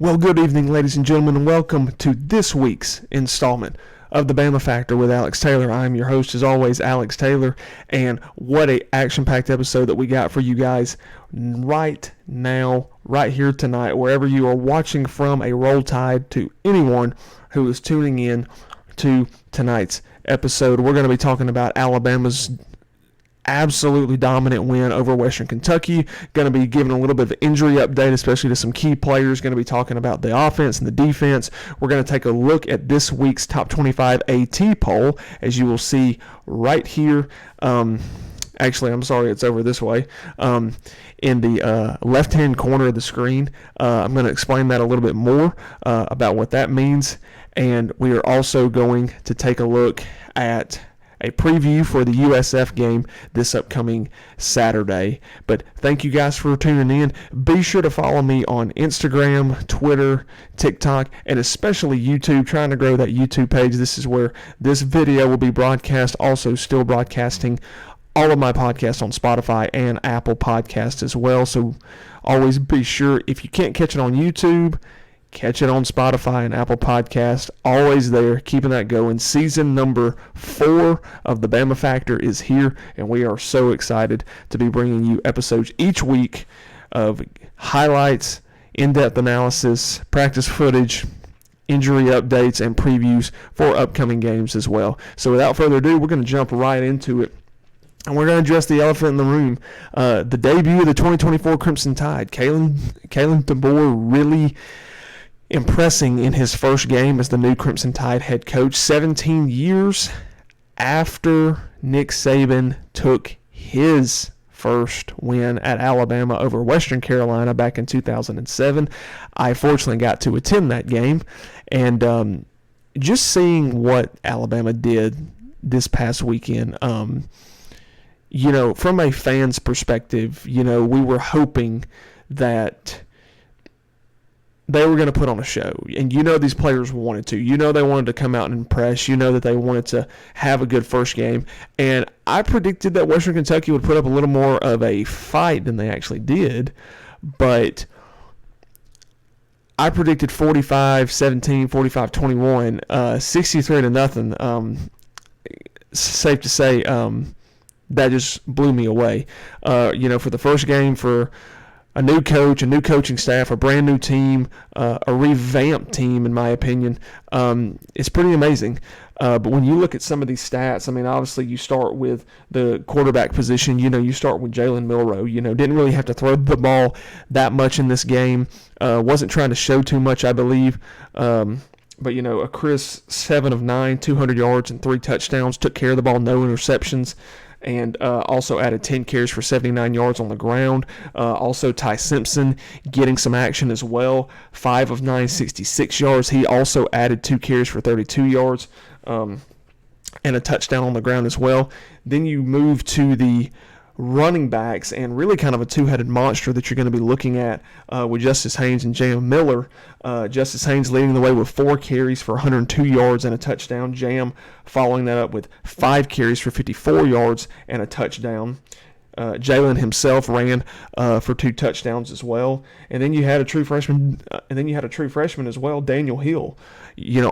Well, good evening, ladies and gentlemen, and welcome to this week's installment of the Bama Factor with Alex Taylor. I'm your host, as always, Alex Taylor, and what a action-packed episode that we got for you guys right now, right here tonight, wherever you are watching from. A roll tide to anyone who is tuning in to tonight's episode. We're going to be talking about Alabama's absolutely dominant win over Western Kentucky. Going to be giving a little bit of an injury update, especially to some key players. Going to be talking about the offense and the defense. We're going to take a look at this week's top 25 AT poll, as you will see right here. Actually, I'm sorry, it's over this way. In the left-hand corner of the screen, I'm going to explain that a little bit more about what that means. And we are also going to take a look at a preview for the USF game this upcoming Saturday. But thank you guys for tuning in. Be sure to follow me on Instagram, Twitter, TikTok, and especially YouTube. Trying to grow that YouTube page. This is where this video will be broadcast. Also still broadcasting all of my podcasts on Spotify and Apple Podcasts as well. So always be sure, if you can't catch it on YouTube, catch it on Spotify and Apple Podcast. Always there, keeping that going. Season number 4 of the Bama Factor is here, and we are so excited to be bringing you episodes each week of highlights, in-depth analysis, practice footage, injury updates, and previews for upcoming games as well. So without further ado, we're going to jump right into it. And we're going to address the elephant in the room. The debut of the 2024 Crimson Tide. Kalen Debeor really impressing in his first game as the new Crimson Tide head coach, 17 years after Nick Saban took his first win at Alabama over Western Carolina back in 2007. I fortunately got to attend that game, and just seeing what Alabama did this past weekend, from a fan's perspective, we were hoping that they were going to put on a show. And these players wanted to. They wanted to come out and impress. That they wanted to have a good first game. And I predicted that Western Kentucky would put up a little more of a fight than they actually did. But I predicted 45-17, 45-21, 63-0. Safe to say that just blew me away. For the first game, for a new coach, a new coaching staff, a brand new team, a revamped team, in my opinion. It's pretty amazing. But when you look at some of these stats, obviously you start with the quarterback position. You start with Jalen Milroe. Didn't really have to throw the ball that much in this game. Wasn't trying to show too much, I believe. But, a crisp 7 of 9, 200 yards and 3 touchdowns. Took care of the ball, no interceptions. And also added 10 carries for 79 yards on the ground. Also, Ty Simpson getting some action as well. 5 of 9, 66 yards. He also added 2 carries for 32 yards and a touchdown on the ground as well. Then you move to the running backs, and really kind of a two-headed monster that you're going to be looking at with Justice Haynes and Jam Miller. Justice Haynes leading the way with 4 carries for 102 yards and a touchdown. Jam following that up with 5 carries for 54 yards and a touchdown. Jalen himself ran for 2 touchdowns as well, and then you had a true freshman, as well, Daniel Hill.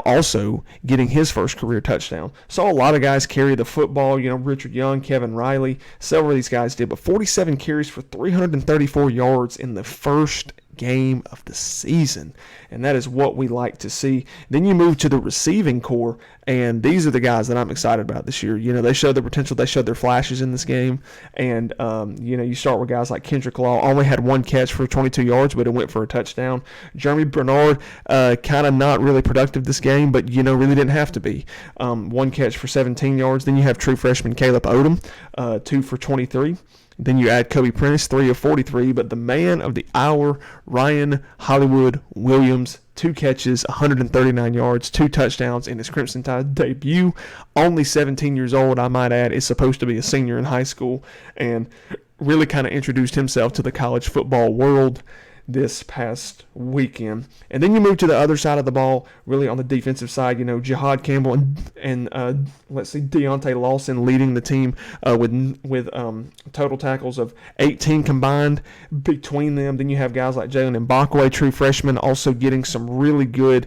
Also getting his first career touchdown. Saw a lot of guys carry the football. Richard Young, Kevin Riley, several of these guys did, but 47 carries for 334 yards in the first game of the season, and that is what we like to see. Then you move to the receiving core, and these are the guys that I'm excited about this year. They showed their potential, they showed their flashes in this game, and you start with guys like Kendrick Law, only had 1 catch for 22 yards, but it went for a touchdown. Jeremy Bernard, kind of not really productive this game, but really didn't have to be. 1 catch for 17 yards. Then you have true freshman Caleb Odom, 2 for 23. Then you add Kobe Prentice, 3 of 43, but the man of the hour, Ryan Hollywood Williams, 2 catches, 139 yards, 2 touchdowns in his Crimson Tide debut. Only 17 years old, I might add, is supposed to be a senior in high school, and really kind of introduced himself to the college football world. this past weekend. And then you move to the other side of the ball, really on the defensive side. Jihad Campbell and Deontay Lawson leading the team with total tackles of 18 combined between them. Then you have guys like Jalen Mbakwe, true freshman, also getting some really good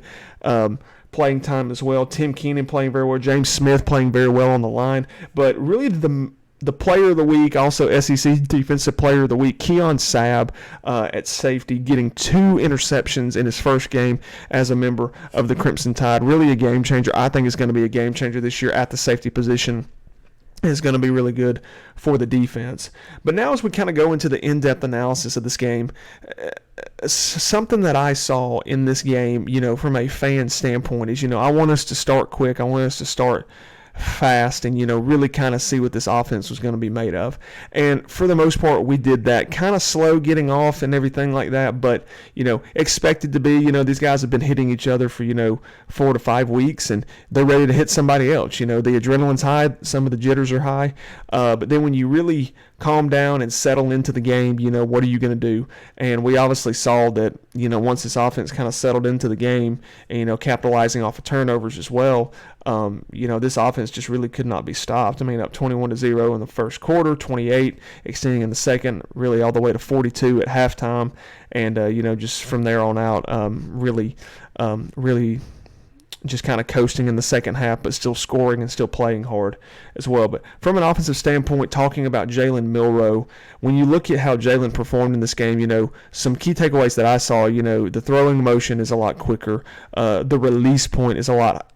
playing time as well. Tim Keenan playing very well. James Smith playing very well on the line. But really the player of the week, also SEC Defensive Player of the Week, Keon Sabb at safety, getting 2 interceptions in his first game as a member of the Crimson Tide. Really a game changer. I think it's going to be a game changer this year at the safety position. Is going to be really good for the defense. But now as we kind of go into the in-depth analysis of this game, something that I saw in this game, from a fan standpoint is, I want us to start quick. I want us to start fast and, really kind of see what this offense was going to be made of. And for the most part, we did that. Kind of slow getting off and everything like that, but, expected to be, these guys have been hitting each other for, 4 to 5 weeks, and they're ready to hit somebody else. The adrenaline's high, some of the jitters are high, but then when you really calm down and settle into the game, what are you going to do? And we obviously saw that, once this offense kind of settled into the game and, capitalizing off of turnovers as well, this offense just really could not be stopped. I mean, up 21-0 in the first quarter, 28 extending in the second, really all the way to 42 at halftime. And, just from there on out, really just kind of coasting in the second half, but still scoring and still playing hard as well. But from an offensive standpoint, talking about Jalen Milroe, when you look at how Jalen performed in this game, some key takeaways that I saw, the throwing motion is a lot quicker. The release point is a lot,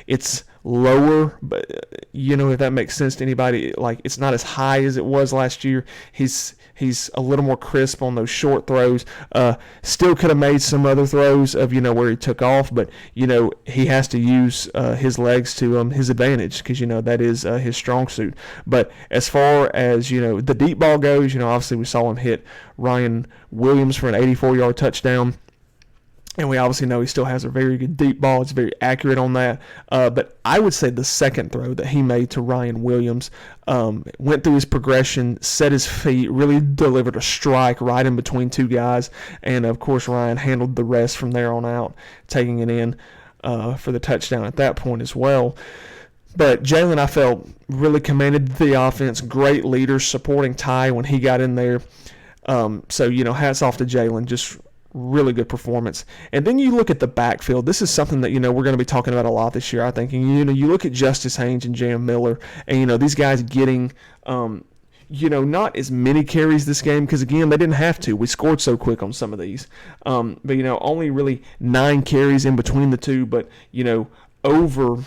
it's lower, but if that makes sense to anybody, like it's not as high as it was last year. He's a little more crisp on those short throws. Still could have made some other throws of where he took off, but he has to use his legs to his advantage because that is his strong suit. But as far as the deep ball goes, obviously we saw him hit Ryan Williams for an 84-yard touchdown. And we obviously know he still has a very good deep ball. It's very accurate on that. But I would say the second throw that he made to Ryan Williams went through his progression, set his feet, really delivered a strike right in between 2 guys. And, of course, Ryan handled the rest from there on out, taking it in for the touchdown at that point as well. But Jalen, I felt, really commanded the offense. Great leader supporting Ty when he got in there. So, hats off to Jalen. Just really good performance. And then you look at the backfield. This is something that, we're going to be talking about a lot this year, I think. And, you look at Justice Haynes and Jam Miller, and, these guys getting, not as many carries this game because, again, they didn't have to. We scored so quick on some of these. But, only really 9 carries in between the two, but, over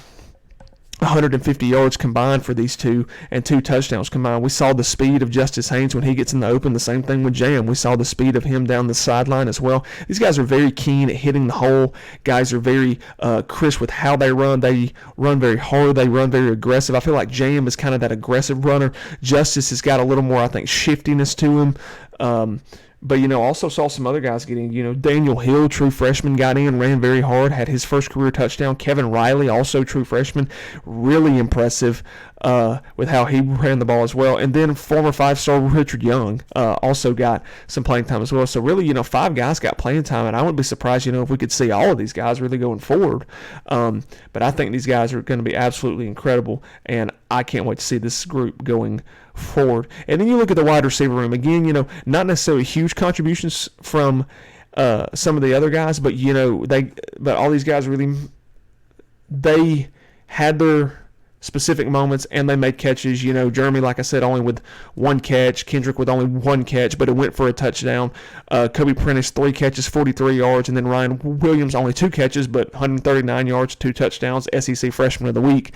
150 yards combined for these two and 2 touchdowns combined. We saw the speed of Justice Haynes when he gets in the open. The same thing with Jam. We saw the speed of him down the sideline as well. These guys are very keen at hitting the hole. Guys are very crisp with how they run. They run very hard. They run very aggressive. I feel like Jam is kind of that aggressive runner. Justice has got a little more, I think, shiftiness to him. But, also saw some other guys getting, Daniel Hill, true freshman, got in, ran very hard, had his first career touchdown. Kevin Riley, also true freshman, really impressive with how he ran the ball as well. And then former 5-star Richard Young also got some playing time as well. So really, 5 guys got playing time, and I wouldn't be surprised, if we could see all of these guys really going forward. But I think these guys are going to be absolutely incredible, and I can't wait to see this group going forward. And then you look at the wide receiver room. Again, not necessarily huge contributions from some of the other guys, but, but all these guys really, they had their specific moments, and they made catches. Jeremy, like I said, only with 1 catch. Kendrick with only 1 catch, but it went for a touchdown. Kobe Prentice, 3 catches, 43 yards. And then Ryan Williams, only 2 catches, but 139 yards, 2 touchdowns. SEC Freshman of the Week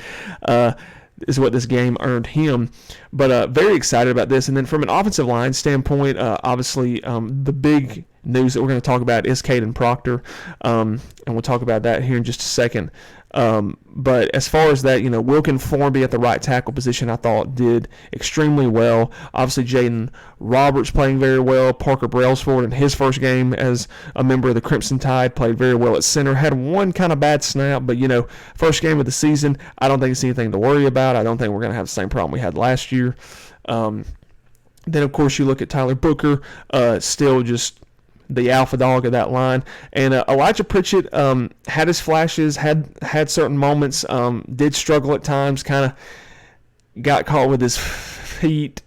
is what this game earned him. But very excited about this. And then from an offensive line standpoint, obviously the big news that we're going to talk about is Caden Proctor, and we'll talk about that here in just a second. But as far as that, Wilkin Formby at the right tackle position, I thought did extremely well. Obviously, Jaden Roberts playing very well. Parker Brailsford in his first game as a member of the Crimson Tide played very well at center. Had one kind of bad snap, but, first game of the season, I don't think it's anything to worry about. I don't think we're going to have the same problem we had last year. Then, of course, you look at Tyler Booker, still just the alpha dog of that line. And Elijah Pritchett had his flashes, had certain moments, did struggle at times, kind of got caught with his feet,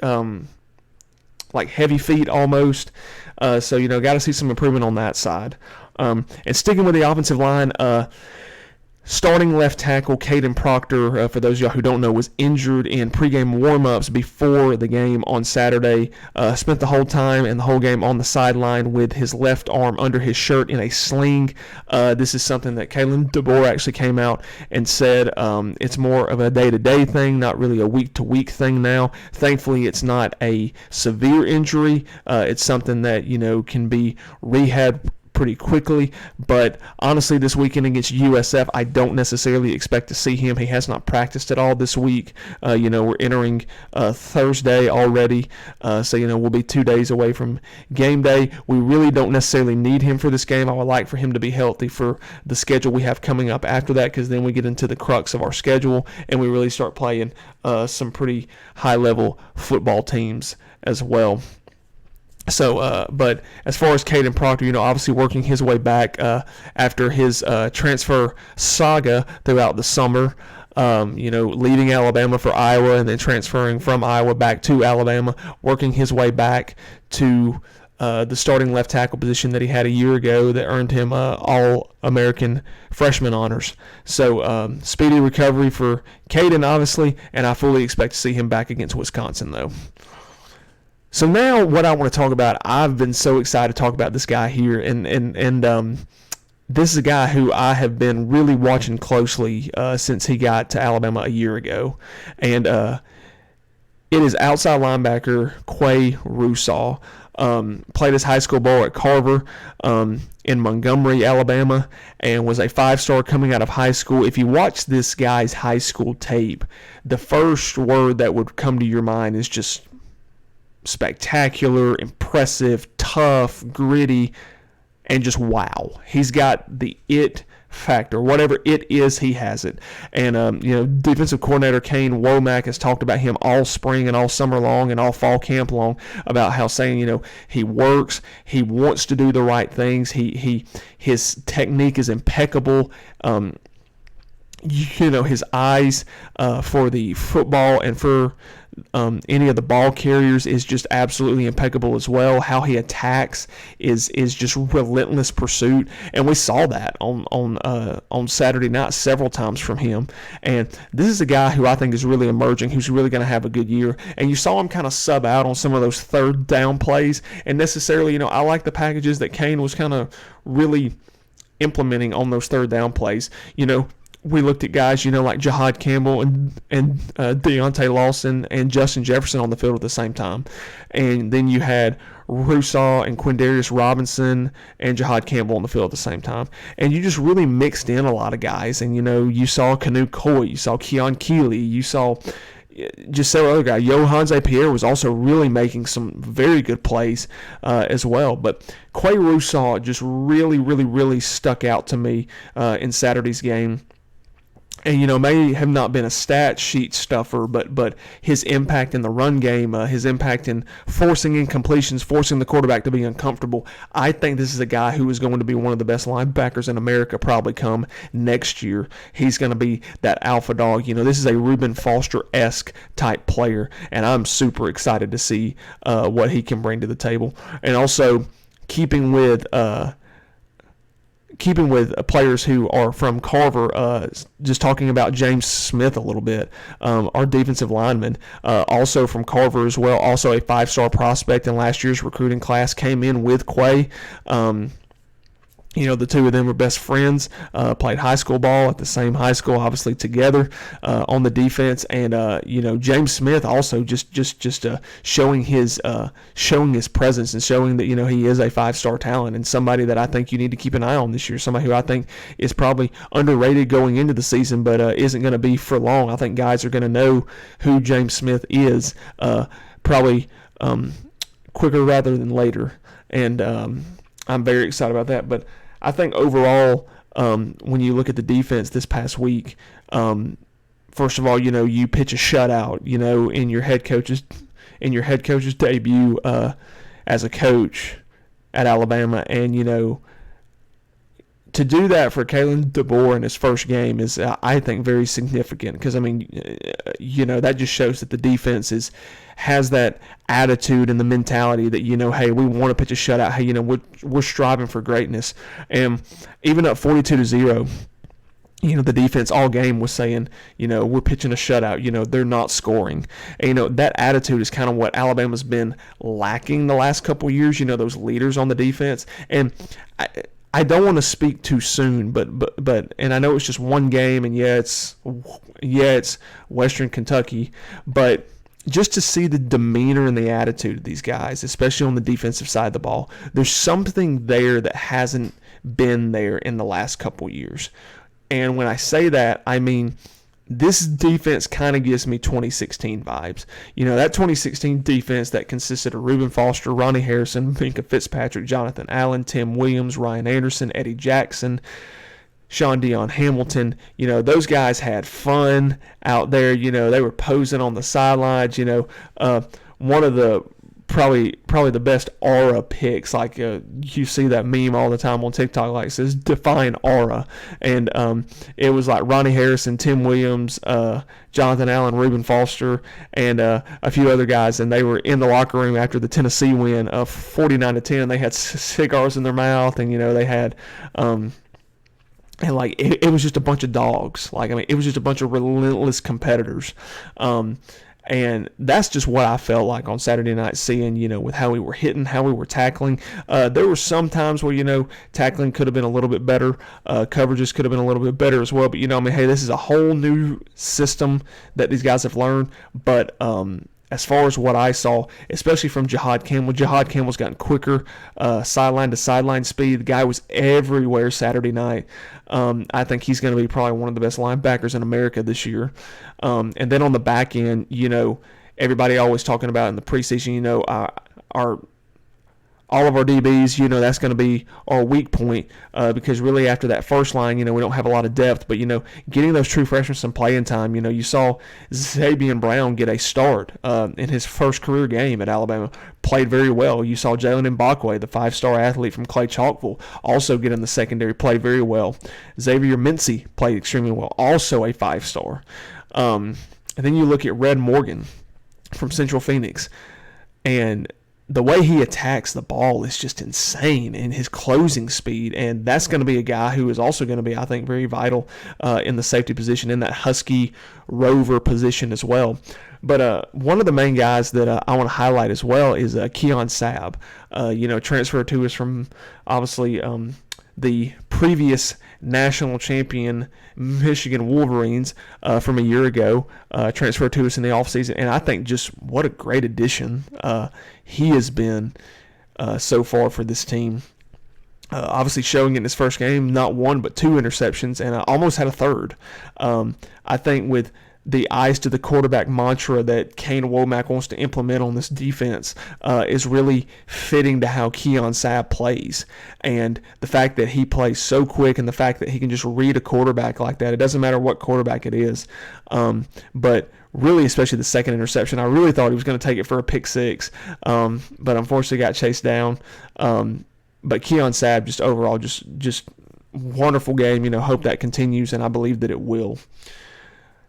like heavy feet almost. So, got to see some improvement on that side. And sticking with the offensive line, starting left tackle Caden Proctor, for those of y'all who don't know, was injured in pregame warm-ups before the game on Saturday. Spent the whole time and the whole game on the sideline with his left arm under his shirt in a sling. This is something that Kalen Debeor actually came out and said it's more of a day-to-day thing, not really a week-to-week thing now. Thankfully, it's not a severe injury. It's something that, can be rehabbed pretty quickly, but honestly, this weekend against USF, I don't necessarily expect to see him. He has not practiced at all this week. We're entering Thursday already, so we'll be 2 days away from game day. We really don't necessarily need him for this game. I would like for him to be healthy for the schedule we have coming up after that, because then we get into the crux of our schedule and we really start playing some pretty high-level football teams as well. So, but as far as Caden Proctor, obviously working his way back after his transfer saga throughout the summer, leaving Alabama for Iowa and then transferring from Iowa back to Alabama, working his way back to the starting left tackle position that he had a year ago that earned him All-American freshman honors. So, speedy recovery for Caden, obviously, and I fully expect to see him back against Wisconsin, though. So now what I want to talk about, I've been so excited to talk about this guy here, and this is a guy who I have been really watching closely since he got to Alabama a year ago, and it is outside linebacker Quay Russaw. Played his high school ball at Carver in Montgomery, Alabama, and was a 5-star coming out of high school. If you watch this guy's high school tape, the first word that would come to your mind is just spectacular, impressive, tough, gritty, and just wow. He's got the it factor. Whatever it is, he has it. And, defensive coordinator Kane Womack has talked about him all spring and all summer long and all fall camp long about how saying, he works, he wants to do the right things, his technique is impeccable. His eyes for the football and for any of the ball carriers is just absolutely impeccable as well. How he attacks is just relentless pursuit, and we saw that on Saturday night several times from him. And this is a guy who I think is really emerging, who's really going to have a good year. And you saw him kind of sub out on some of those third down plays, and necessarily, I like the packages that Kane was kind of really implementing on those third down plays. We looked at guys, like Jahad Campbell and Deontay Lawson and Justin Jefferson on the field at the same time. And then you had Russaw and Quindarius Robinson and Jahad Campbell on the field at the same time. And you just really mixed in a lot of guys. And, you saw Canoe Coy, you saw Keon Keeley, you saw just several other guys. Johan Pierre was also really making some very good plays as well. But Quay Russaw just really, really, really stuck out to me in Saturday's game. And, may have not been a stat sheet stuffer, but his impact in the run game, his impact in forcing incompletions, forcing the quarterback to be uncomfortable. I think this is a guy who is going to be one of the best linebackers in America probably come next year. He's going to be that alpha dog. This is a Reuben Foster-esque type player, and I'm super excited to see what he can bring to the table. And also, keeping with players who are from Carver, just talking about James Smith a little bit, our defensive lineman, also from Carver as well, also a 5-star prospect in last year's recruiting class, came in with Quay. The two of them were best friends, played high school ball at the same high school, obviously together on the defense. And James Smith also just showing his presence and showing that he is a 5-star talent and somebody that I think you need to keep an eye on this year. Somebody who I think is probably underrated going into the season, but isn't going to be for long. I think guys are going to know who James Smith is probably quicker rather than later, and I'm very excited about that. But I think overall, when you look at the defense this past week, first of all, you pitch a shutout, in your head coach's debut as a coach. at Alabama, and to do that for Kalen Debeor in his first game is, I think, very significant, because, I mean, that just shows that the defense has that attitude and the mentality that, hey, we want to pitch a shutout. Hey, we're striving for greatness. And even up 42-0, the defense all game was saying, we're pitching a shutout. They're not scoring. And, that attitude is kind of what Alabama's been lacking the last couple of years, those leaders on the defense. And I don't want to speak too soon, but and I know it's just one game, and it's Western Kentucky, but just to see the demeanor and the attitude of these guys, especially on the defensive side of the ball, there's something there that hasn't been there in the last couple years. And when I say that, I mean this defense kind of gives me 2016 vibes. That 2016 defense that consisted of Reuben Foster, Ronnie Harrison, Minka Fitzpatrick, Jonathan Allen, Tim Williams, Ryan Anderson, Eddie Jackson, Sean Dion Hamilton, those guys had fun out there. They were posing on the sidelines. One of the probably the best aura picks, like you see that meme all the time on TikTok, like it says define aura, and it was like Ronnie Harrison, Tim Williams, Jonathan Allen, Reuben Foster, and a few other guys, and they were in the locker room after the Tennessee win of 49-10. They had cigars in their mouth, and they had and like it was just a bunch of dogs. Like, I mean, it was just a bunch of relentless competitors. And that's just what I felt like on Saturday night, seeing, with how we were hitting, how we were tackling. There were some times where, tackling could have been a little bit better. Coverages could have been a little bit better as well. But, hey, this is a whole new system that these guys have learned. But as far as what I saw, especially from Jihad Campbell's gotten quicker, sideline to sideline speed. The guy was everywhere Saturday night. I think he's going to be probably one of the best linebackers in America this year. And then on the back end, everybody always talking about in the preseason, all of our DBs, that's going to be our weak point, because really after that first line, we don't have a lot of depth. But, getting those true freshmen some playing time, you saw Zabian Brown get a start in his first career game at Alabama, played very well. You saw Jalen Mbakwe, the 5-star athlete from Clay Chalkville, also get in the secondary, played very well. Xavier Mincy played extremely well, also a 5-star. And then you look at Red Morgan from Central Phoenix, and the way he attacks the ball is just insane in his closing speed, and that's going to be a guy who is also going to be, I think, very vital in the safety position, in that Husky rover position as well. But one of the main guys that I want to highlight as well is Keon Sabb, transferred to us from, obviously, the previous national champion Michigan Wolverines from a year ago, transferred to us in the offseason. And I think just what a great addition he has been so far for this team. Obviously showing in his first game, not one but 2 interceptions, and almost had a third. I think with the eyes to the quarterback mantra that Kane Womack wants to implement on this defense is really fitting to how Keon Sabb plays. And the fact that he plays so quick, and the fact that he can just read a quarterback like that, it doesn't matter what quarterback it is. But really, especially the second interception, I really thought he was going to take it for a pick 6, but unfortunately got chased down. But Keon Sabb, just overall, just wonderful game. Hope that continues, and I believe that it will.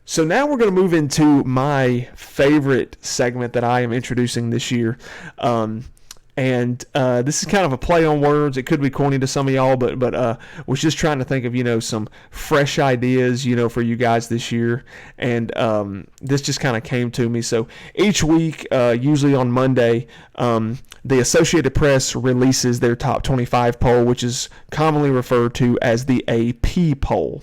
So now we're going to move into my favorite segment that I am introducing this year. And this is kind of a play on words. It could be corny to some of y'all, but was just trying to think of, some fresh ideas, for you guys this year. And this just kind of came to me. So each week, usually on Monday, the Associated Press releases their top 25 poll, which is commonly referred to as the AP poll.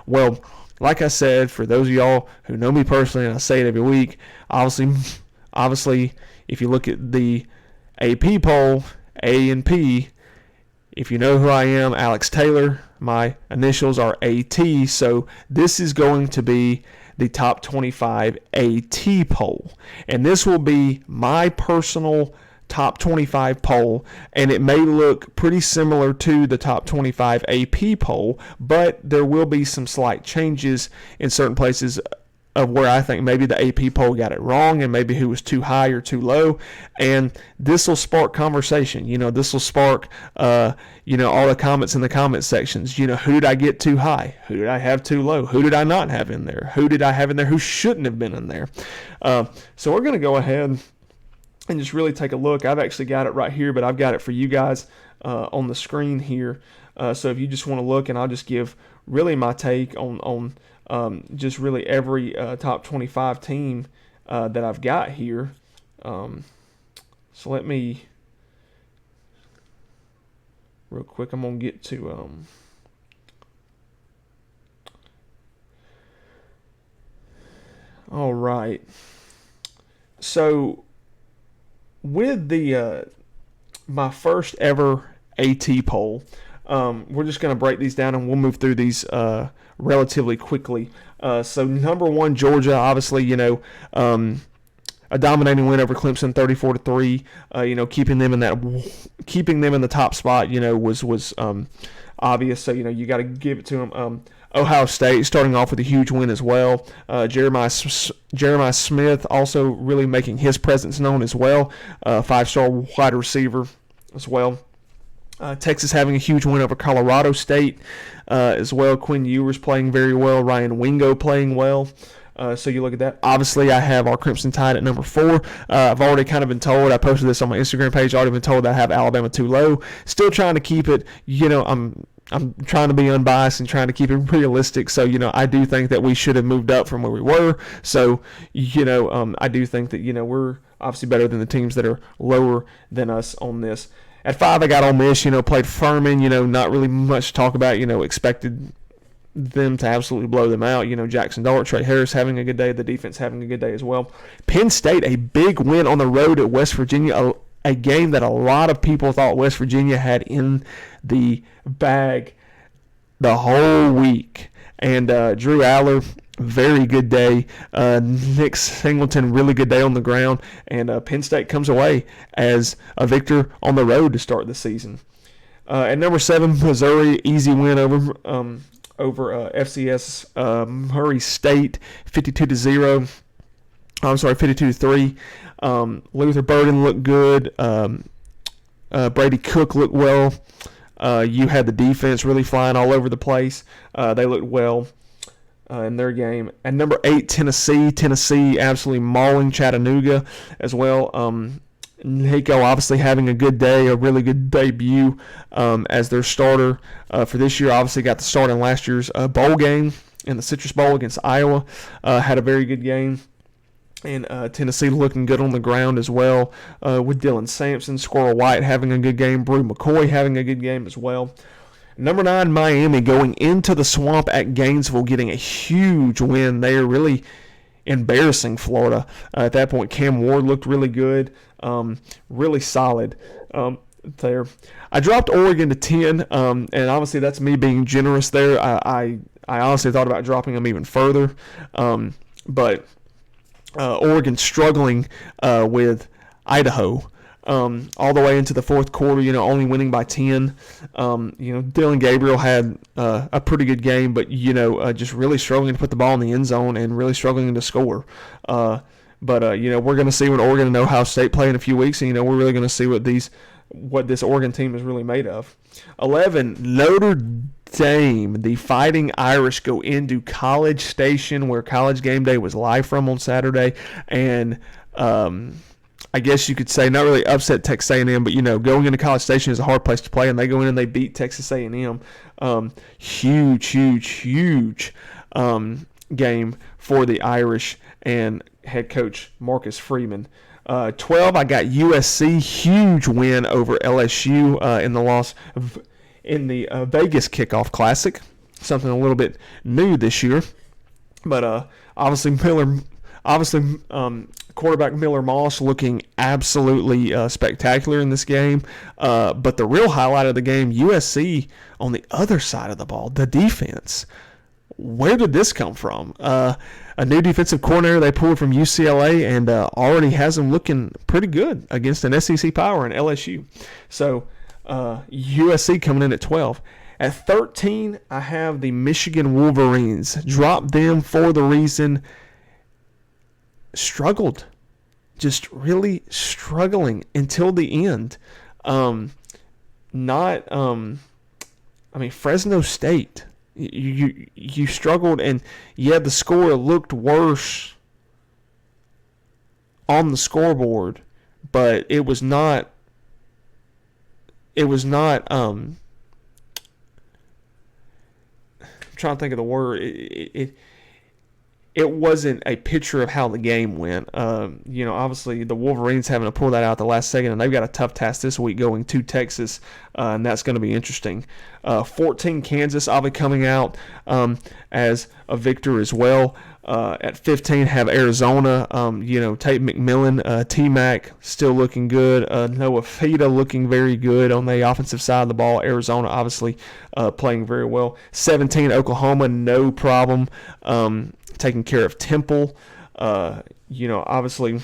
Well, like I said, for those of y'all who know me personally, and I say it every week, obviously, if you look at the AP poll, A and P, if you know who I am, Alex Taylor, my initials are AT, so this is going to be the top 25 AT poll. And this will be my personal top 25 poll, and it may look pretty similar to the top 25 AP poll, but there will be some slight changes in certain places of where I think maybe the AP poll got it wrong and maybe who was too high or too low. And this will spark conversation. This will spark, all the comments in the comment sections. Who did I get too high? Who did I have too low? Who did I not have in there? Who did I have in there who shouldn't have been in there? So we're going to go ahead and just really take a look. I've actually got it right here, but I've got it for you guys on the screen here. So if you just want to look, and I'll just give really my take on just really every top 25 team that I've got here. So let me, real quick, I'm going to get to all right. So with the my first ever AT poll, we're just going to break these down and we'll move through these relatively quickly. So number one, Georgia, obviously, a dominating win over Clemson, 34-3. Keeping them in the top spot, was obvious. So you got to give it to them. Ohio State starting off with a huge win as well. Jeremiah Smith also really making his presence known as well. 5-star wide receiver as well. Texas having a huge win over Colorado State as well. Quinn Ewers playing very well. Ryan Wingo playing well. So you look at that. Obviously, I have our Crimson Tide at number 4. I've already kind of been told, I posted this on my Instagram page, already been told that I have Alabama too low. Still trying to keep it, I'm trying to be unbiased and trying to keep it realistic. So, I do think that we should have moved up from where we were. So, I do think that, we're obviously better than the teams that are lower than us on this. At 5, I got Ole Miss, played Furman, not really much to talk about, expected them to absolutely blow them out. Jackson Dart, Trey Harris having a good day, the defense having a good day as well. Penn State, a big win on the road at West Virginia, a game that a lot of people thought West Virginia had in the bag the whole week. And Drew Aller, very good day. Nick Singleton, really good day on the ground. And Penn State comes away as a victor on the road to start the season. At number 7, Missouri, easy win over FCS Murray State, 52-0. I'm sorry, 52-3. Luther Burden looked good. Brady Cook looked well. You had the defense really flying all over the place. They looked well in their game. At number 8, Tennessee. Tennessee absolutely mauling Chattanooga as well. Nico obviously having a good day, a really good debut as their starter for this year. Obviously got the start in last year's bowl game in the Citrus Bowl against Iowa. Had a very good game. And Tennessee looking good on the ground as well, with Dylan Sampson, Squirrel White having a good game, Brew McCoy having a good game as well. Number 9, Miami going into the swamp at Gainesville, getting a huge win there, really embarrassing Florida. At that point, Cam Ward looked really good, really solid there. I dropped Oregon to 10, and obviously that's me being generous there. I honestly thought about dropping them even further, but Oregon struggling with Idaho all the way into the fourth quarter, only winning by 10. Dylan Gabriel had a pretty good game, but, just really struggling to put the ball in the end zone and really struggling to score. But we're going to see when Oregon and Ohio State play in a few weeks, and, we're really going to see what this Oregon team is really made of. 11, Notre Dame, the Fighting Irish, go into College Station, where College Game Day was live from on Saturday, and I guess you could say not really upset Texas A&M, but going into College Station is a hard place to play, and they go in and they beat Texas A&M. Huge game for the Irish and head coach Marcus Freeman. 12, I got USC, huge win over LSU in the loss in the Vegas Kickoff Classic, something a little bit new this year. But obviously quarterback Miller Moss looking absolutely spectacular in this game. But the real highlight of the game, USC on the other side of the ball, the defense. Where did this come from? A new defensive coordinator they pulled from UCLA and already has them looking pretty good against an SEC power in LSU. So USC coming in at 12. At 13, I have the Michigan Wolverines. Drop them for the reason struggled, just really struggling until the end. Fresno State, you struggled, and yeah, the score looked worse on the scoreboard, but it was not. I'm trying to think of the word. It wasn't a picture of how the game went. Obviously the Wolverines having to pull that out at the last second, and they've got a tough task this week going to Texas, and that's going to be interesting. 14 Kansas, I'll be coming out as a victor as well. At 15, have Arizona. Tate McMillan, T-Mac still looking good. Noah Fida looking very good on the offensive side of the ball. Arizona obviously playing very well. 17, Oklahoma, no problem. Taking care of Temple. Obviously,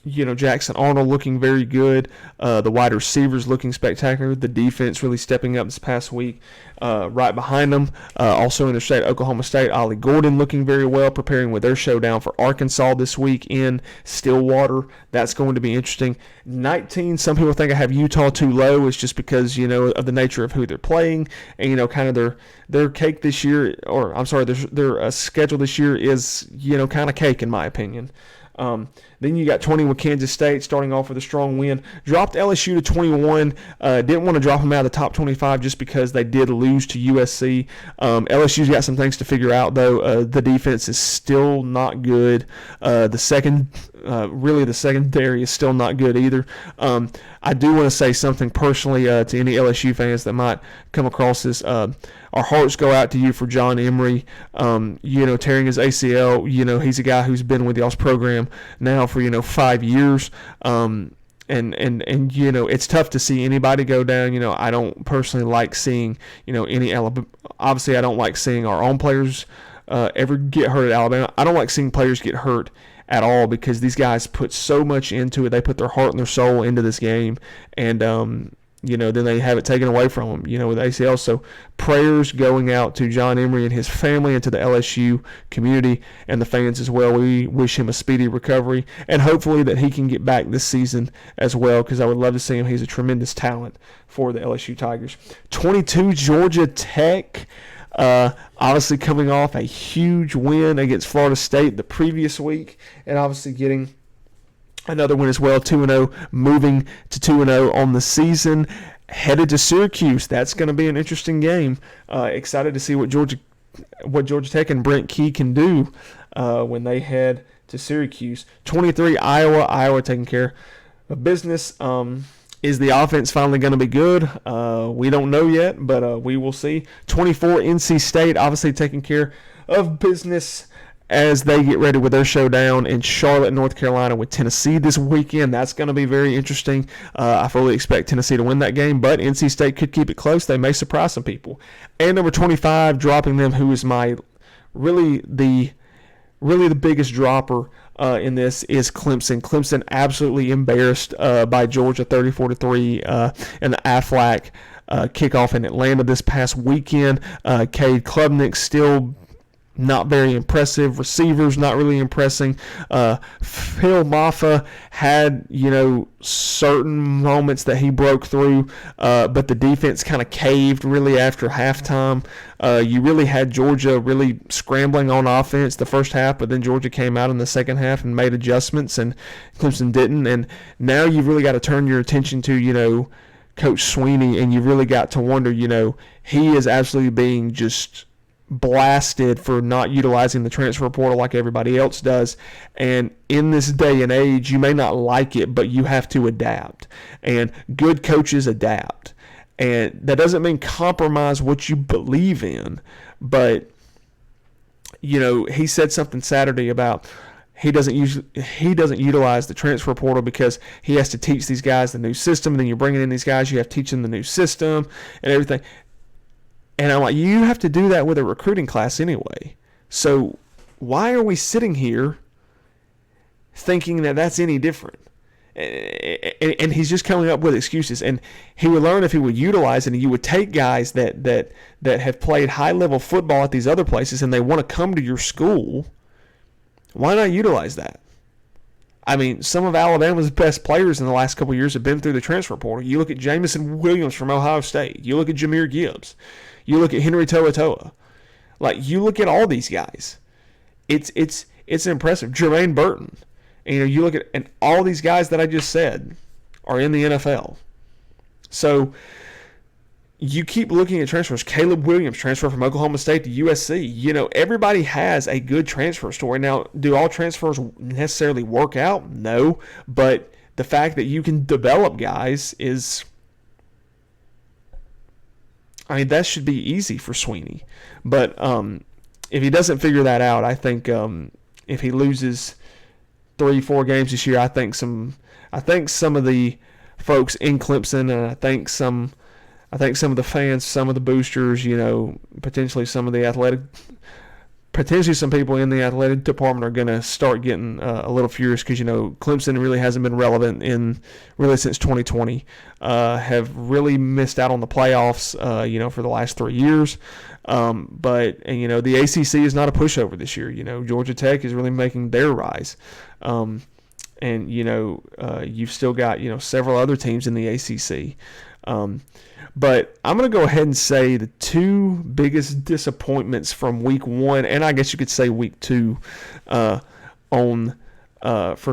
Jackson Arnold looking very good. The wide receivers looking spectacular. The defense really stepping up this past week. Right behind them, also interstate Oklahoma State, Ollie Gordon looking very well, preparing with their showdown for Arkansas this week in Stillwater. That's going to be interesting. 19, some people think I have Utah too low. It's just because, of the nature of who they're playing. And, kind of their cake this year, or I'm sorry, their schedule this year is, kind of cake in my opinion. Then you got 20 with Kansas State starting off with a strong win. Dropped LSU to 21. Didn't want to drop them out of the top 25 just because they did lose to USC. LSU's got some things to figure out, though. The defense is still not good. The secondary is still not good either. I do want to say something personally to any LSU fans that might come across this. Our hearts go out to you for John Emery, tearing his ACL. He's a guy who's been with y'all's program now for, 5 years. And it's tough to see anybody go down. I don't personally like seeing, any Alabama. Obviously, I don't like seeing our own players ever get hurt at Alabama. I don't like seeing players get hurt at all because these guys put so much into it. They put their heart and their soul into this game, and then they have it taken away from them, with ACL. So prayers going out to John Emery and his family and to the LSU community and the fans as well. We wish him a speedy recovery, and hopefully that he can get back this season as well, because I would love to see him. He's a tremendous talent for the LSU Tigers. 22, Georgia Tech. Obviously coming off a huge win against Florida State the previous week, and obviously getting another win as well, 2-0, moving to 2-0 on the season, headed to Syracuse. That's going to be an interesting game. Excited to see what Georgia Tech and Brent Key can do when they head to Syracuse. 23, Iowa taking care of business. Is the offense finally going to be good? We don't know yet, but we will see. 24, NC State obviously taking care of business as they get ready with their showdown in Charlotte, North Carolina with Tennessee this weekend. That's going to be very interesting. I fully expect Tennessee to win that game, but NC State could keep it close. They may surprise some people. And number 25, dropping them, who is my really the biggest dropper in this, is Clemson. Clemson absolutely embarrassed by Georgia 34-3 in the Aflac kickoff in Atlanta this past weekend. Cade Klubnik still not very impressive. Receivers not really impressing. Phil Maffa had, certain moments that he broke through, but the defense kind of caved really after halftime. You really had Georgia really scrambling on offense the first half, but then Georgia came out in the second half and made adjustments, and Clemson didn't. And now you've really got to turn your attention to, Coach Sweeney, and you've really got to wonder, he is absolutely being just blasted for not utilizing the transfer portal like everybody else does. And in this day and age, you may not like it, but you have to adapt. And good coaches adapt. And that doesn't mean compromise what you believe in. But, he said something Saturday about he doesn't utilize the transfer portal because he has to teach these guys the new system. And then you're bringing in these guys, you have to teach them the new system and everything. And I'm like, you have to do that with a recruiting class anyway. So why are we sitting here thinking that that's any different? And he's just coming up with excuses. And he would learn if he would utilize it, and you would take guys that have played high-level football at these other places and they want to come to your school Why not utilize that? I mean, some of Alabama's best players in the last couple of years have been through the transfer portal. You look at Jamison Williams from Ohio State. You look at Jahmyr Gibbs. You look at Henry To'oTo'o. Like, you look at all these guys. It's impressive. Jermaine Burton. And, you look at, and all these guys that I just said are in the NFL. So you keep looking at transfers. Caleb Williams, transfer from Oklahoma State to USC. Everybody has a good transfer story. Now, do all transfers necessarily work out? No. But the fact that you can develop guys is, that should be easy for Sweeney. But if he doesn't figure that out, I think if he loses 3-4 games this year, I think some of the folks in Clemson, and I think some of the fans, some of the boosters, potentially some people in the athletic department are going to start getting a little furious because, Clemson really hasn't been relevant since 2020. Have really missed out on the playoffs, for the last 3 years. But the ACC is not a pushover this year. Georgia Tech is really making their rise. And you've still got, several other teams in the ACC. But I'm going to go ahead and say the two biggest disappointments from week 1, and I guess you could say week 2, for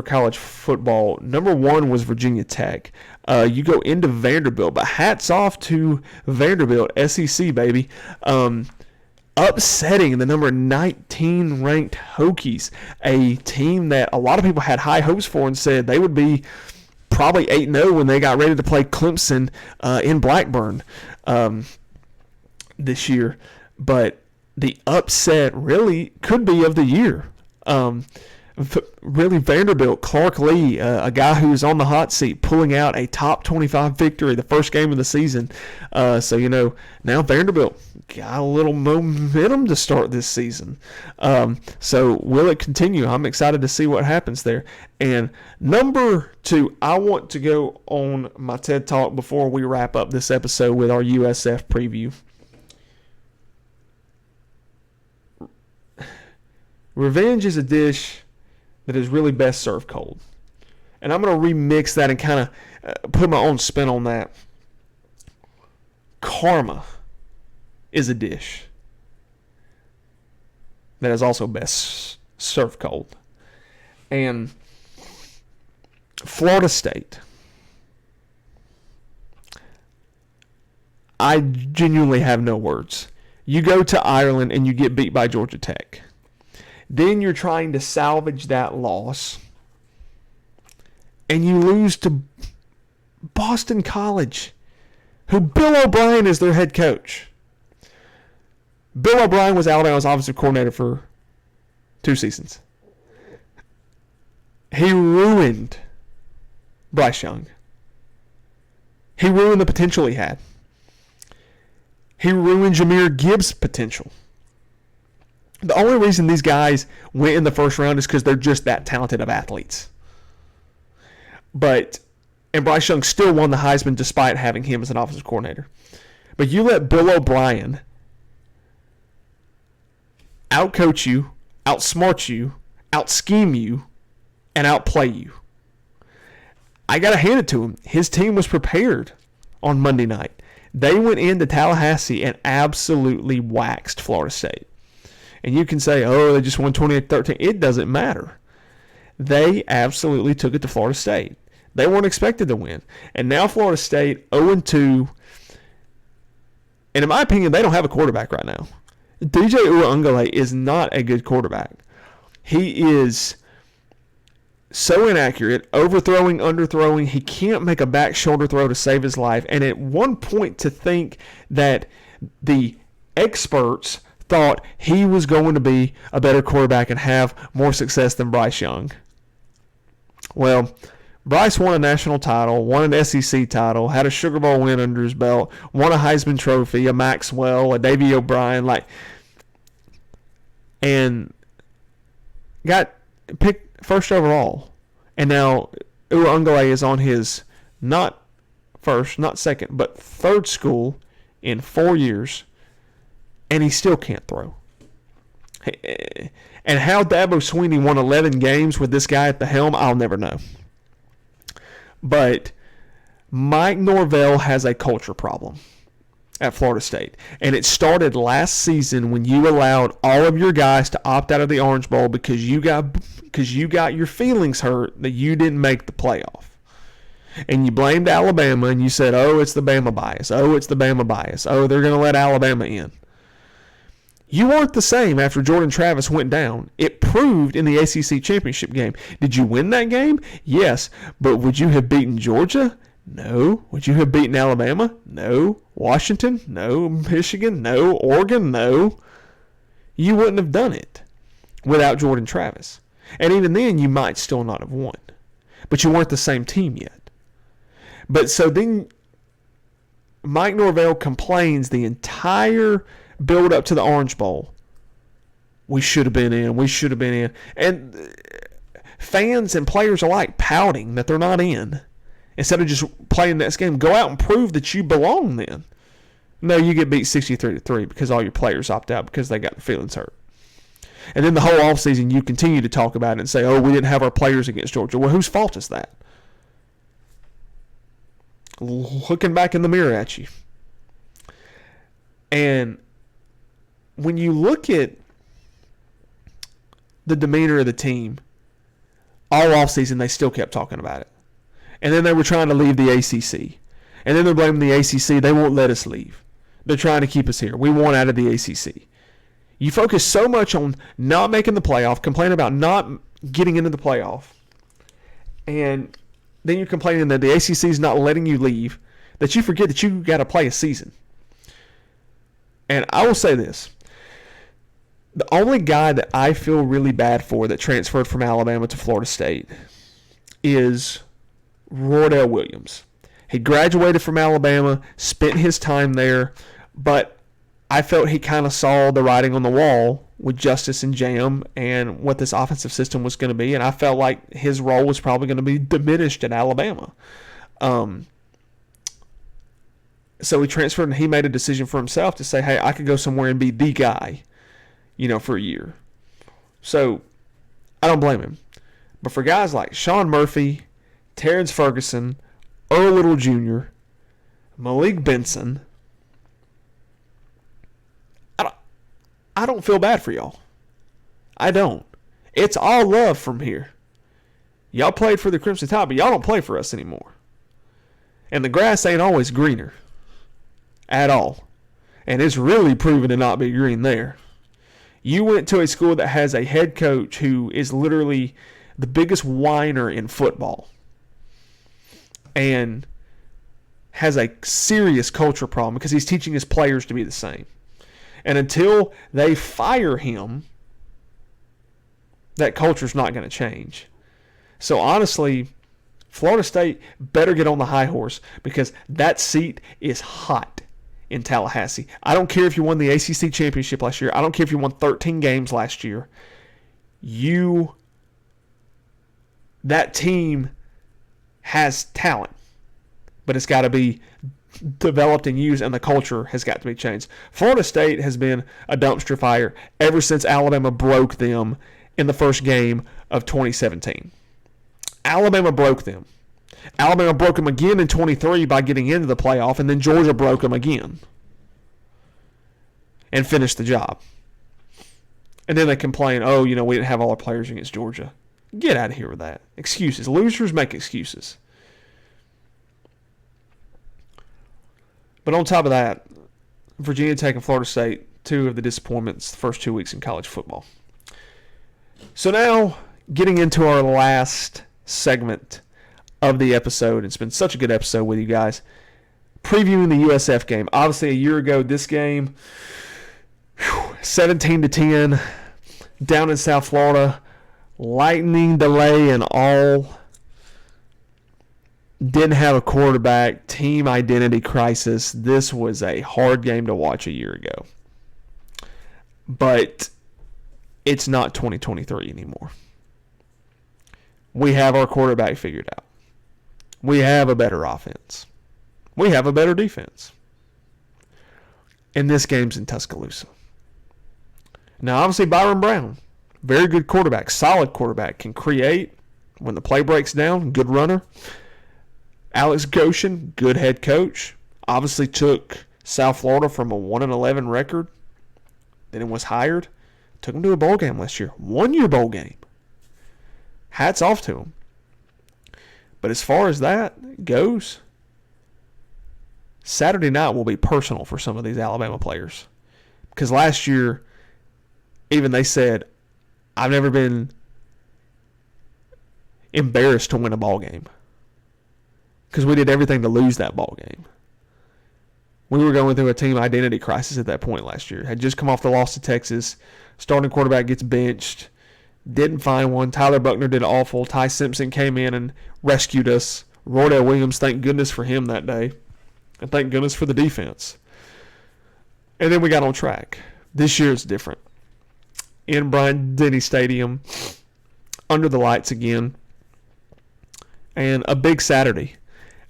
college football. Number 1 was Virginia Tech. You go into Vanderbilt, but hats off to Vanderbilt, SEC baby, upsetting the number 19 ranked Hokies, a team that a lot of people had high hopes for and said they would be probably 8-0 when they got ready to play Clemson in Blackburn this year. But the upset really could be of the year. Really, Vanderbilt, Clark Lee, a guy who's on the hot seat, pulling out a top 25 victory, the first game of the season. So, now Vanderbilt got a little momentum to start this season. So will it continue? I'm excited to see what happens there. And number 2, I want to go on my TED Talk before we wrap up this episode with our USF preview. Revenge is a dish that is really best served cold. And I'm going to remix that and kind of put my own spin on that. Karma is a dish that is also best served cold. And Florida State, I genuinely have no words. You go to Ireland and you get beat by Georgia Tech. Then you're trying to salvage that loss, and you lose to Boston College, who Bill O'Brien is their head coach. Bill O'Brien was Alabama's offensive coordinator for 2 seasons. He ruined Bryce Young. He ruined the potential he had. He ruined Jahmyr Gibbs' potential. The only reason these guys went in the first round is because they're just that talented of athletes. And Bryce Young still won the Heisman despite having him as an offensive coordinator. But you let Bill O'Brien outcoach you, outsmart you, outscheme you, and outplay you. I got to hand it to him. His team was prepared on Monday night. They went into Tallahassee and absolutely waxed Florida State. And you can say, they just won 28-13. It doesn't matter. They absolutely took it to Florida State. They weren't expected to win. And now Florida State 0-2. And in my opinion, they don't have a quarterback right now. DJ Uiagalelei is not a good quarterback. He is so inaccurate, overthrowing, underthrowing. He can't make a back shoulder throw to save his life. And at one point to think that the experts thought he was going to be a better quarterback and have more success than Bryce Young. Well, Bryce won a national title, won an SEC title, had a Sugar Bowl win under his belt, won a Heisman Trophy, a Maxwell, a Davey O'Brien, and got picked first overall. And now Uiagalelei is on his not first, not second, but third school in 4 years, and he still can't throw. And how Dabo Swinney won 11 games with this guy at the helm, I'll never know. But Mike Norvell has a culture problem at Florida State. And it started last season when you allowed all of your guys to opt out of the Orange Bowl because you got your feelings hurt that you didn't make the playoff. And you blamed Alabama and you said, oh, it's the Bama bias. Oh, it's the Bama bias. Oh, they're going to let Alabama in. You weren't the same after Jordan Travis went down. It proved in the ACC championship game. Did you win that game? Yes. But would you have beaten Georgia? No. Would you have beaten Alabama? No. Washington? No. Michigan? No. Oregon? No. You wouldn't have done it without Jordan Travis. And even then, you might still not have won. But you weren't the same team yet. But so then Mike Norvell complains the entire build up to the Orange Bowl. We should have been in. We should have been in. And fans and players alike pouting that they're not in. Instead of just playing this game, go out and prove that you belong then. No, you get beat 63-3 because all your players opt out because they got their feelings hurt. And then the whole offseason, you continue to talk about it and say, oh, we didn't have our players against Georgia. Well, whose fault is that? Looking back in the mirror at you. And when you look at the demeanor of the team, all offseason they still kept talking about it. And then they were trying to leave the ACC. And then they're blaming the ACC. They won't let us leave. They're trying to keep us here. We want out of the ACC. You focus so much on not making the playoff, complain about not getting into the playoff, and then you're complaining that the ACC is not letting you leave, that you forget that you got to play a season. And I will say this. The only guy that I feel really bad for that transferred from Alabama to Florida State is Roydell Williams. He graduated from Alabama, spent his time there, but I felt he kind of saw the writing on the wall with Justice and Jam and what this offensive system was going to be, and I felt like his role was probably going to be diminished at Alabama. So he transferred and he made a decision for himself to say, hey, I could go somewhere and be the guy, for a year. So I don't blame him. But for guys like Sean Murphy, Terrence Ferguson, Earl Little Jr., Malik Benson, I don't feel bad for y'all. I don't. It's all love from here. Y'all played for the Crimson Tide, but y'all don't play for us anymore. And the grass ain't always greener. At all. And it's really proven to not be green there. You went to a school that has a head coach who is literally the biggest whiner in football. And has a serious culture problem because he's teaching his players to be the same. And until they fire him, that culture's not going to change. So honestly, Florida State better get on the high horse because that seat is hot in Tallahassee. I don't care if you won the ACC championship last year. I don't care if you won 13 games last year. That team has talent, but it's got to be developed and used, and the culture has got to be changed. Florida State has been a dumpster fire ever since Alabama broke them in the first game of 2017. Alabama broke them. Alabama broke them again in 23 by getting into the playoff, and then Georgia broke them again and finished the job. And then they complain, oh, we didn't have all our players against Georgia. Get out of here with that. Excuses. Losers make excuses. But on top of that, Virginia Tech and Florida State, two of the disappointments the first 2 weeks in college football. So now, getting into our last segment of the episode. It's been such a good episode with you guys. Previewing the USF game. Obviously, a year ago, this game, 17-10, down in South Florida, lightning delay and all. Didn't have a quarterback, team identity crisis. This was a hard game to watch a year ago. But it's not 2023 anymore. We have our quarterback figured out. We have a better offense. We have a better defense. And this game's in Tuscaloosa. Now, obviously, Byron Brown, very good quarterback, solid quarterback, can create when the play breaks down, good runner. Alex Goshen, good head coach, obviously took South Florida from a 1-11 record. Then it was hired. Took him to a bowl game last year. 1-year bowl game. Hats off to him. But as far as that goes, Saturday night will be personal for some of these Alabama players. Because last year, even they said, I've never been embarrassed to win a ball game. Because we did everything to lose that ball game. We were going through a team identity crisis at that point last year. Had just come off the loss to Texas. Starting quarterback gets benched. Didn't find one. Tyler Buckner did awful. Ty Simpson came in and rescued us. Roydell Williams, thank goodness for him that day. And thank goodness for the defense. And then we got on track. This year is different. In Bryant-Denny Stadium, under the lights again. And a big Saturday.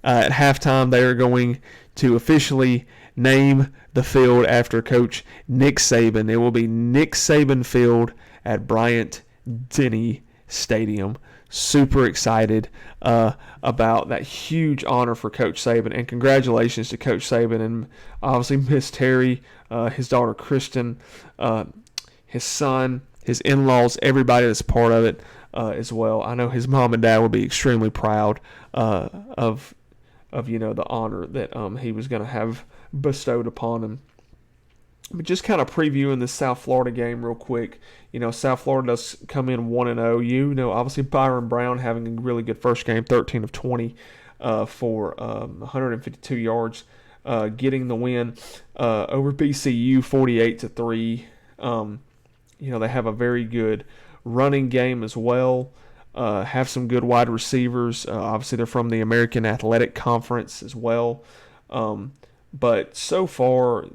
At halftime, they are going to officially name the field after Coach Nick Saban. It will be Nick Saban Field at Bryant-Denny Stadium. Super excited about that huge honor for Coach Saban, and congratulations to Coach Saban and obviously Miss Terry, his daughter Kristen, his son, his in-laws, everybody that's part of it as well. I know his mom and dad will be extremely proud of the honor that he was going to have bestowed upon him. But just kind of previewing the South Florida game real quick. South Florida does come in 1-0. Obviously Byron Brown having a really good first game, 13 of 20 for 152 yards, getting the win over BCU 48-3. They have a very good running game as well. Have some good wide receivers. Obviously, they're from the American Athletic Conference as well. But so far,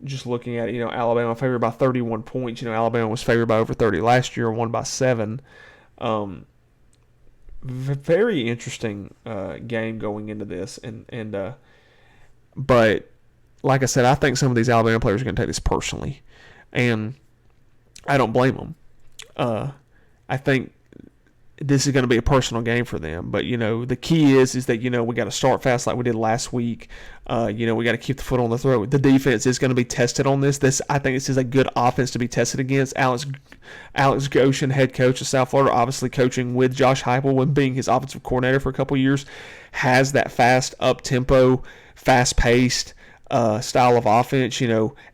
just looking at it, Alabama favored by 31 points. Alabama was favored by over 30 last year, won by 7. Very interesting game going into this. But like I said, I think some of these Alabama players are going to take this personally. And I don't blame them. I think this is going to be a personal game for them. But, the key is that, we got to start fast like we did last week. We got to keep the foot on the throat. The defense is going to be tested on this. I think this is a good offense to be tested against. Alex Goshen, head coach of South Florida, obviously coaching with Josh Heupel when being his offensive coordinator for a couple years, has that fast, up-tempo, fast-paced style of offense,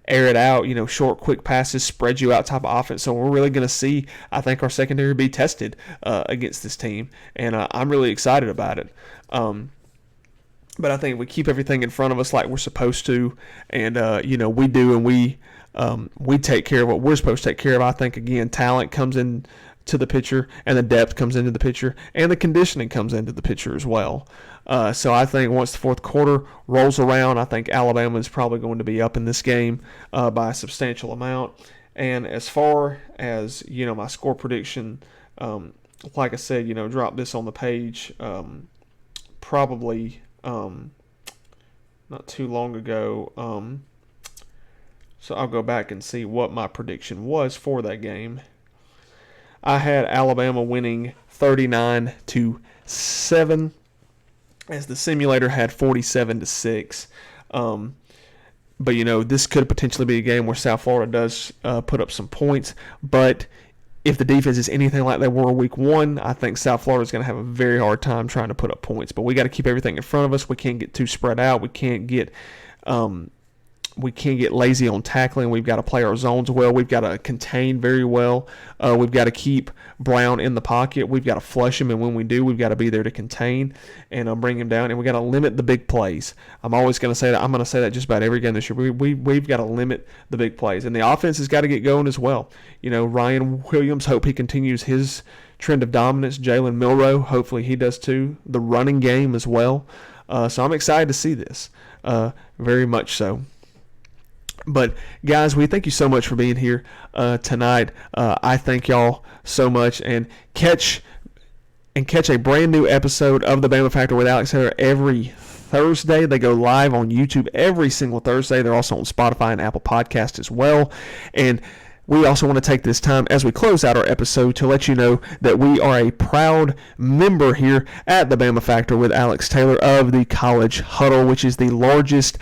air it out, short, quick passes, spread you out type of offense. So we're really going to see, I think, our secondary be tested against this team. And I'm really excited about it. But I think if we keep everything in front of us like we're supposed to, and, we do, and we take care of what we're supposed to take care of, I think, again, talent comes in to the picture, and the depth comes into the picture, and the conditioning comes into the picture as well. So I think once the fourth quarter rolls around, I think Alabama is probably going to be up in this game by a substantial amount. And as far as, my score prediction, like I said, drop this on the page probably not too long ago. So I'll go back and see what my prediction was for that game. I had Alabama winning 39-7, as the simulator had 47-6. But this could potentially be a game where South Florida does put up some points. But if the defense is anything like they were week 1, I think South Florida is going to have a very hard time trying to put up points. But we got to keep everything in front of us. We can't get too spread out. We can't get lazy on tackling. We've got to play our zones well. We've got to contain very well. We've got to keep Brown in the pocket. We've got to flush him, and when we do, we've got to be there to contain and bring him down. And we've got to limit the big plays. I'm always going to say that. I'm going to say that just about every game this year. We've got to limit the big plays. And the offense has got to get going as well. Ryan Williams, hope he continues his trend of dominance. Jalen Milroe, hopefully he does too. The running game as well. So I'm excited to see this. Very much so. But, guys, we thank you so much for being here tonight. I thank y'all so much. And catch a brand new episode of the Bama Factor with Alex Taylor every Thursday. They go live on YouTube every single Thursday. They're also on Spotify and Apple Podcasts as well. And we also want to take this time as we close out our episode to let you know that we are a proud member here at the Bama Factor with Alex Taylor of the College Huddle, which is the largest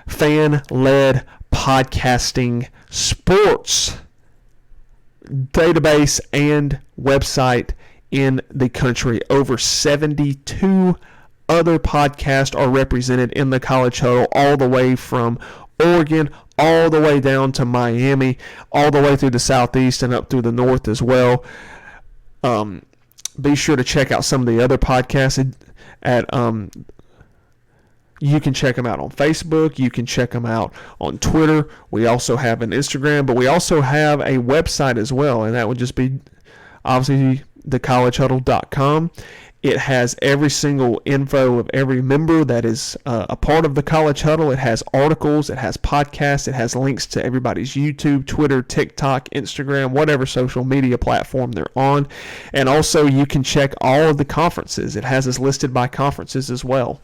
fan-led podcasting sports database and website in the country. Over 72 other podcasts are represented in the College Huddle, all the way from Oregon, all the way down to Miami, all the way through the Southeast and up through the North as well. Be sure to check out some of the other podcasts you can check them out on Facebook. You can check them out on Twitter. We also have an Instagram, but we also have a website as well, and that would just be obviously thecollegehuddle.com. It has every single info of every member that is a part of the College Huddle. It has articles, it has podcasts, it has links to everybody's YouTube, Twitter, TikTok, Instagram, whatever social media platform they're on. And also you can check all of the conferences. It has us listed by conferences as well.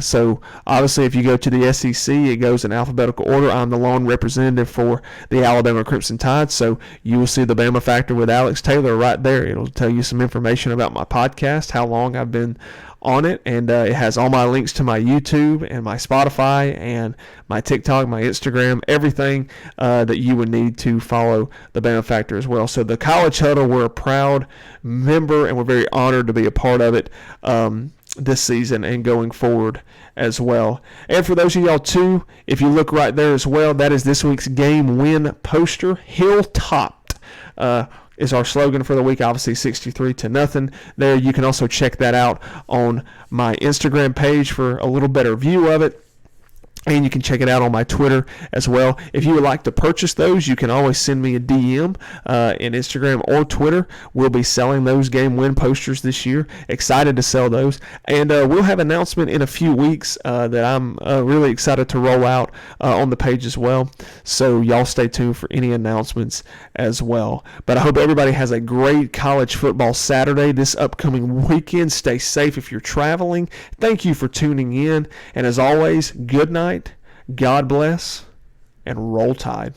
So obviously if you go to the SEC, it goes in alphabetical order. I'm the lone representative for the Alabama Crimson Tide, so you will see the Bama Factor with Alex Taylor right there. It'll tell you some information about my podcast, how long I've been on it, and it has all my links to my YouTube and my Spotify and my TikTok, my Instagram, everything that you would need to follow the Bama Factor as well. So the College Huddle, we're a proud member, and we're very honored to be a part of it this season and going forward as well. And for those of y'all too, if you look right there as well, that is this week's game win poster. Hilltopped is our slogan for the week, obviously 63-0 there. You can also check that out on my Instagram page for a little better view of it. And you can check it out on my Twitter as well. If you would like to purchase those, you can always send me a DM in Instagram or Twitter. We'll be selling those game win posters this year. Excited to sell those. And we'll have an announcement in a few weeks that I'm really excited to roll out on the page as well. So y'all stay tuned for any announcements as well. But I hope everybody has a great college football Saturday this upcoming weekend. Stay safe if you're traveling. Thank you for tuning in. And as always, good night. God bless, and roll Tide.